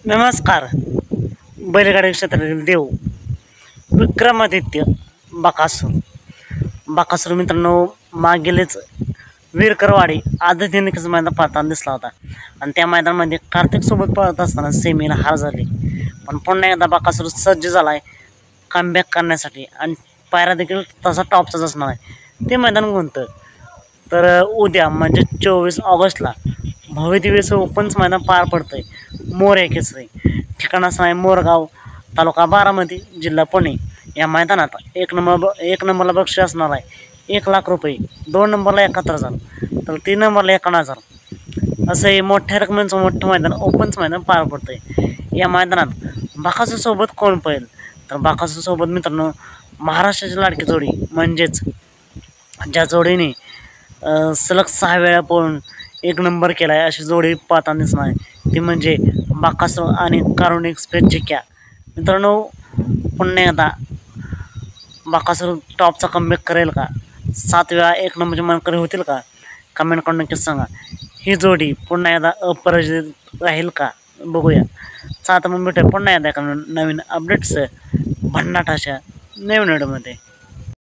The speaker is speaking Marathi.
नमस्कार. बैलगाडी क्षेत्रातील देव विक्रमादित्य बकासूर मित्रांनो मागेलच वीरकरवाडी आदतीनेच मैदान पळताना दिसला होता आणि त्या मैदानामध्ये कार्तिक सोबत पळत असताना सेमीला हार झाली. पण पुन्हा एकदा बकासूर सज्ज झालाय कमबॅक करण्यासाठी आणि पायरा देखील तसा टॉपचाच असणार आहे. ते मैदान कोणतं तर उद्या म्हणजे 24 ऑगस्टला भव्य दिव्य ओपन्स मैदान पार पडतंय. मोरया केसरी ठिकाण असं आहे मोरगाव, तालुका बारामती, जिल्हा पुणे. या मैदानात एक नंबरला बक्षीस असणार आहे 1,00,000 रुपये, 2 नंबरला 71,000 तर 3 नंबरला 51,000 असं हे मोठ्या रकमेचं मोठं मैदान ओपन्स मैदान पार पडतंय. या मैदानात बकासूरसोबत कोण पळेल तर बकासूरसोबत मित्रांनो महाराष्ट्राची लाडकी जोडी म्हणजेच ज्या जोडीने सलग 6 वेळा पळून 1 नंबर केला आहे अशी जोडी पाहताना दिसणार आहे ती म्हणजे बकासूर आणि कारुण एक्सप्रेस जिंक्या. मित्रांनो पुन्हा एकदा बकासूर टॉपचा कमबॅक करेल का? 7 वेळा 1 नंबरचे मानकरी होतील का? कमेंट करून नक्कीच सांगा. ही जोडी पुन्हा एकदा अपराजित राहील का? बघूया. आता मग भेटूया पुन्हा एकदा नवीन अपडेट्स भन्नाट अशा नवीन व्हिडिओमध्ये.